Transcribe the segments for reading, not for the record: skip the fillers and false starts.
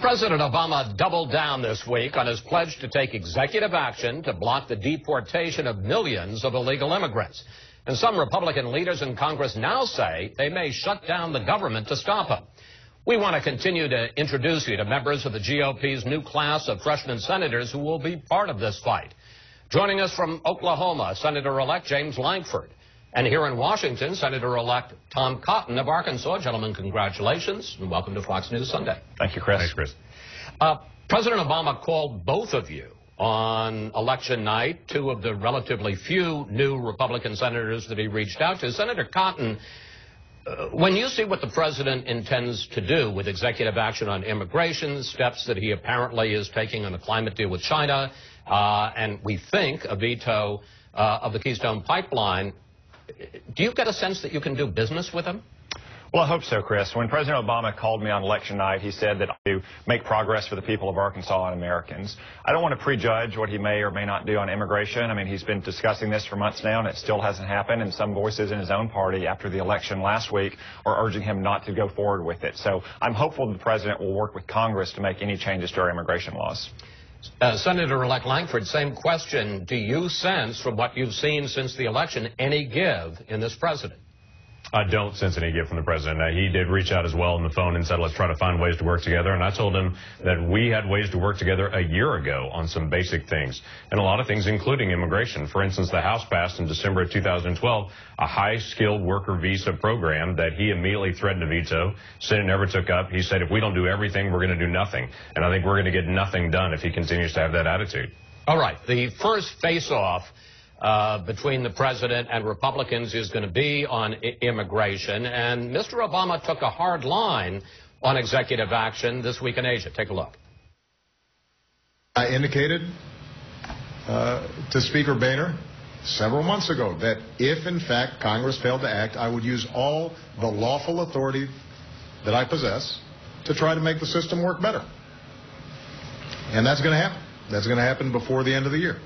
President Obama doubled down this week on his pledge to take executive action to block the deportation of millions of illegal immigrants. And some Republican leaders in Congress now say they may shut down the government to stop him. We want to continue to introduce you to members of the GOP's new class of freshman senators who will be part of this fight. Joining us from Oklahoma, Senator-elect James Lankford. And here in Washington, Senator-elect Tom Cotton of Arkansas. Gentlemen, congratulations, and welcome to Fox News Sunday. Thank you, Chris. Thanks, Chris. President Obama called both of you on election night, two of the relatively few new Republican senators that he reached out to. Senator Cotton, when you see what the president intends to do with executive action on immigration, steps that he apparently is taking on the climate deal with China, and we think a veto of the Keystone Pipeline, do you get a sense that you can do business with him? Well, I hope so, Chris. When President Obama called me on election night, he said that to make progress for the people of Arkansas and Americans. I don't want to prejudge what he may or may not do on immigration. I mean, he's been discussing this for months now, and it still hasn't happened. And some voices in his own party after the election last week are urging him not to go forward with it. So I'm hopeful the president will work with Congress to make any changes to our immigration laws. Senator-elect Lankford, same question. Do you sense, from what you've seen since the election, any give in this president? I don't sense any give from the president. He did reach out as well on the phone and said, let's try to find ways to work together. And I told him that we had ways to work together a year ago on some basic things, and a lot of things, including immigration. For instance, the House passed in December of 2012 a high-skilled worker visa program that he immediately threatened to veto. Senate never took up. He said, if we don't do everything, we're going to do nothing. And I think we're going to get nothing done if he continues to have that attitude. All right. The first face-off between the president and Republicans is going to be on immigration. And Mr. Obama took a hard line on executive action this week in Asia. Take a look. I indicated to Speaker Boehner several months ago that if, in fact, Congress failed to act, I would use all the lawful authority that I possess to try to make the system work better. And that's going to happen. That's going to happen before the end of the year.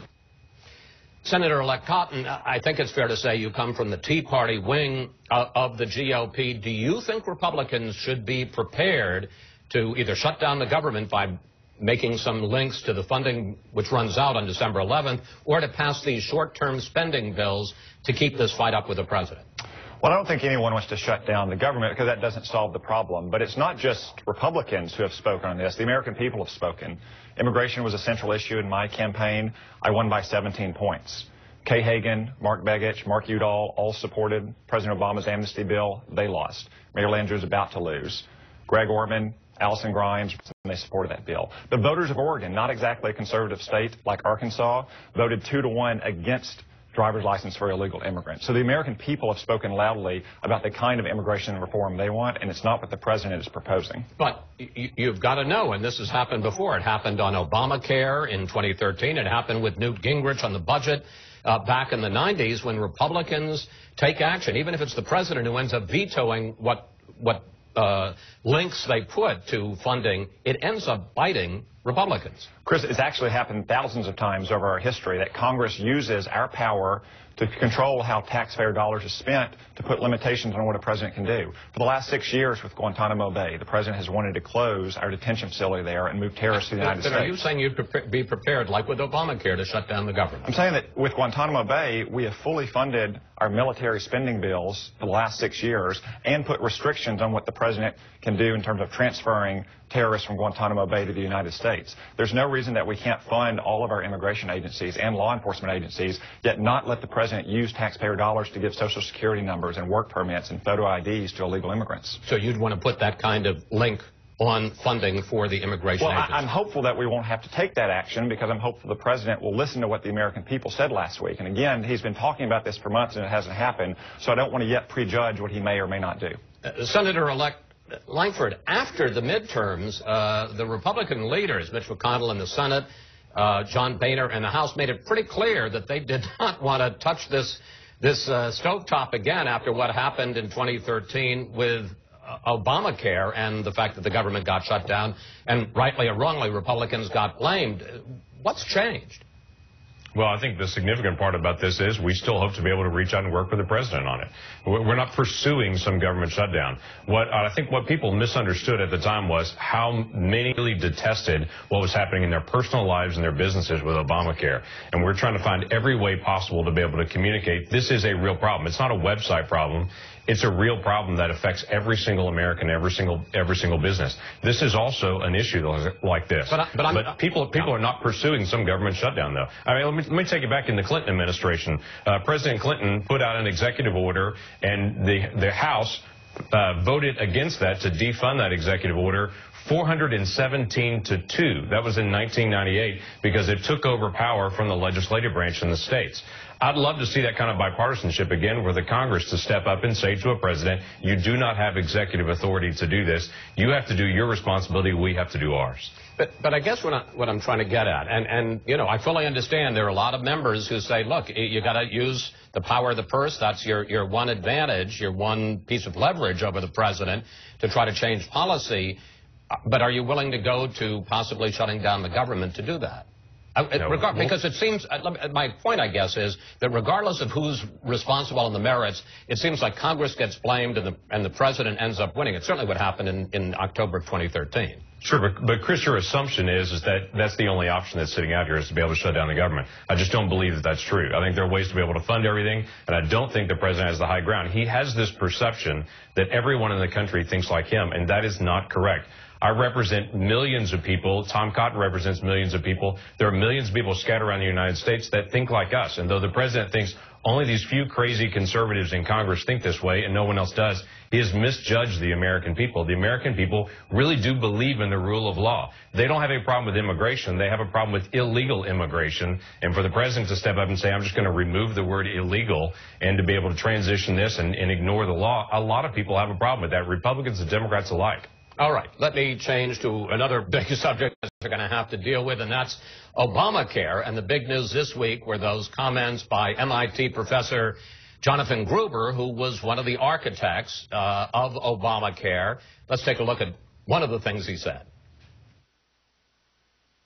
Senator-elect Cotton, I think it's fair to say you come from the Tea Party wing of the GOP. Do you think Republicans should be prepared to either shut down the government by making some links to the funding which runs out on December 11th, or to pass these short-term spending bills to keep this fight up with the president? Well, I don't think anyone wants to shut down the government because that doesn't solve the problem. But it's not just Republicans who have spoken on this. The American people have spoken. Immigration was a central issue in my campaign. I won by 17 points. Kay Hagan, Mark Begich, Mark Udall all supported President Obama's amnesty bill. They lost. Mayor Landrieu is about to lose. Greg Orman, Allison Grimes, they supported that bill. The voters of Oregon, not exactly a conservative state like Arkansas, voted 2-1 against driver's license for illegal immigrants. So the American people have spoken loudly about the kind of immigration reform they want, and it's not what the president is proposing. But you've got to know, and this has happened before. It happened on Obamacare in 2013. It happened with Newt Gingrich on the budget back in the 90s when Republicans take action, even if it's the president who ends up vetoing what links they put to funding, it ends up biting Republicans. Chris, it's actually happened thousands of times over our history that Congress uses our power to control how taxpayer dollars are spent to put limitations on what a president can do. For the last 6 years with Guantanamo Bay, the president has wanted to close our detention facility there and move terrorists to the United States. Are you saying you'd be prepared, like with Obamacare, to shut down the government? I'm saying that with Guantanamo Bay, we have fully funded our military spending bills for the last 6 years and put restrictions on what the president can do in terms of transferring terrorists from Guantanamo Bay to the United States. There's no reason that we can't fund all of our immigration agencies and law enforcement agencies, yet not let the president use taxpayer dollars to give Social Security numbers and work permits and photo IDs to illegal immigrants. So you'd want to put that kind of link on funding for the immigration agency? I'm hopeful that we won't have to take that action because I'm hopeful the president will listen to what the American people said last week. And again, he's been talking about this for months and it hasn't happened, so I don't want to yet prejudge what he may or may not do. Senator-elect Lankford, after the midterms, the Republican leaders, Mitch McConnell in the Senate, John Boehner in the House, made it pretty clear that they did not want to touch this stovetop again after what happened in 2013 with Obamacare and the fact that the government got shut down, and rightly or wrongly, Republicans got blamed. What's changed? Well, I think the significant part about this is we still hope to be able to reach out and work with the president on it. We're not pursuing some government shutdown. I think what people misunderstood at the time was how many really detested what was happening in their personal lives and their businesses with Obamacare. And we're trying to find every way possible to be able to communicate this is a real problem. It's not a website problem. It's a real problem that affects every single American, every single business. This is also an issue like this. But people are not pursuing some government shutdown, though. I mean, let me take you back in the Clinton administration. President Clinton put out an executive order, and the House voted against that to defund that executive order 417 to 2. That was in 1998 because it took over power from the legislative branch in the states. I'd love to see that kind of bipartisanship again, where the Congress to step up and say to a president, you do not have executive authority to do this. You have to do your responsibility. We have to do ours. But I guess what I'm trying to get at, and you know, I fully understand there are a lot of members who say, look, you got to use the power of the purse. That's your one advantage, your one piece of leverage over the president to try to change policy. But are you willing to go to possibly shutting down the government to do that? Because it seems, my point, I guess, is that regardless of who's responsible on the merits, it seems like Congress gets blamed and the president ends up winning. It's certainly what happened in October of 2013. Sure, but Chris, your assumption is that that's the only option that's sitting out here is to be able to shut down the government. I just don't believe that that's true. I think there are ways to be able to fund everything, and I don't think the president has the high ground. He has this perception that everyone in the country thinks like him, and that is not correct. I represent millions of people. Tom Cotton represents millions of people. There are millions of people scattered around the United States that think like us. And though the president thinks only these few crazy conservatives in Congress think this way and no one else does, he has misjudged the American people. The American people really do believe in the rule of law. They don't have a problem with immigration. They have a problem with illegal immigration. And for the president to step up and say, I'm just going to remove the word illegal and to be able to transition this and ignore the law, a lot of people have a problem with that, Republicans and Democrats alike. All right, let me change to another big subject that we're going to have to deal with, and that's Obamacare. And the big news this week were those comments by MIT professor Jonathan Gruber, who was one of the architects of Obamacare. Let's take a look at one of the things he said.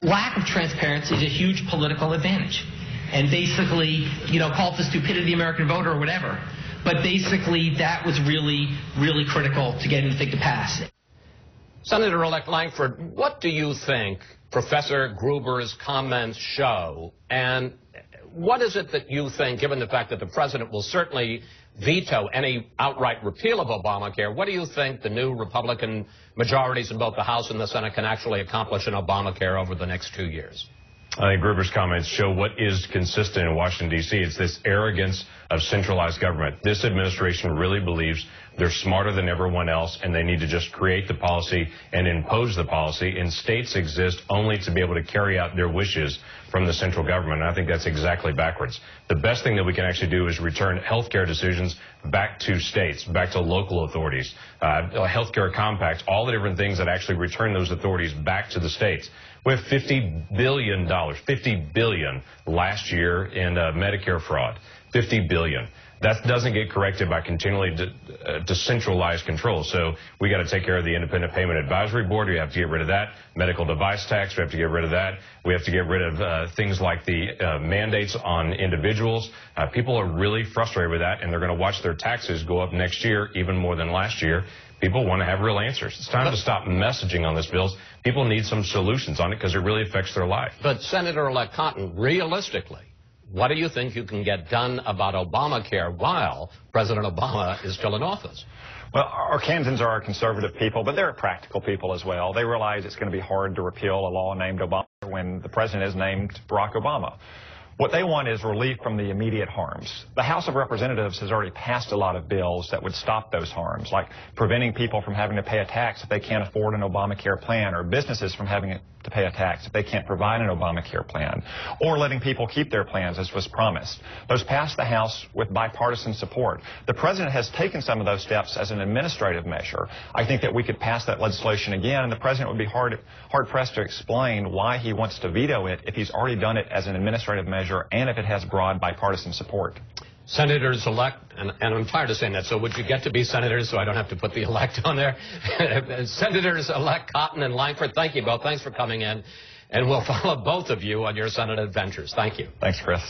Lack of transparency is a huge political advantage. And basically, you know, call it the stupidity of the American voter or whatever. But basically, that was really, really critical to getting the thing to pass. Senator-elect Lankford, what do you think Professor Gruber's comments show? And what is it that you think, given the fact that the president will certainly veto any outright repeal of Obamacare, what do you think the new Republican majorities in both the House and the Senate can actually accomplish in Obamacare over the next 2 years? I think Gruber's comments show what is consistent in Washington, D.C. It's this arrogance of centralized government. This administration really believes they're smarter than everyone else, and they need to just create the policy and impose the policy, and states exist only to be able to carry out their wishes from the central government, and I think that's exactly backwards. The best thing that we can actually do is return health care decisions back to states, back to local authorities, health care compacts, all the different things that actually return those authorities back to the states. We have $50 billion last year in Medicare fraud, $50 billion. That doesn't get corrected by continually decentralized control. So we got to take care of the Independent Payment Advisory Board. We have to get rid of that. Medical device tax, we have to get rid of that. We have to get rid of things like the mandates on individuals. People are really frustrated with that, and they're going to watch their taxes go up next year, even more than last year. People want to have real answers. It's time to stop messaging on this bill. People need some solutions on it because it really affects their life. But Senator-elect Cotton, realistically, what do you think you can get done about Obamacare while President Obama is still in office? Well, Arkansans are conservative people, but they're practical people as well. They realize it's going to be hard to repeal a law named Obama when the president is named Barack Obama. What they want is relief from the immediate harms. The House of Representatives has already passed a lot of bills that would stop those harms, like preventing people from having to pay a tax if they can't afford an Obamacare plan, or businesses from having to pay a tax if they can't provide an Obamacare plan, or letting people keep their plans as was promised. Those passed the House with bipartisan support. The president has taken some of those steps as an administrative measure. I think that we could pass that legislation again, and the president would be hard-pressed to explain why he wants to veto it if he's already done it as an administrative measure and if it has broad bipartisan support. Senators-elect, and I'm tired of saying that, so would you get to be senators so I don't have to put the elect on there? Senators-elect Cotton and Lankford, thank you both. Thanks for coming in. and we'll follow both of you on your Senate adventures. Thank you. Thanks, Chris.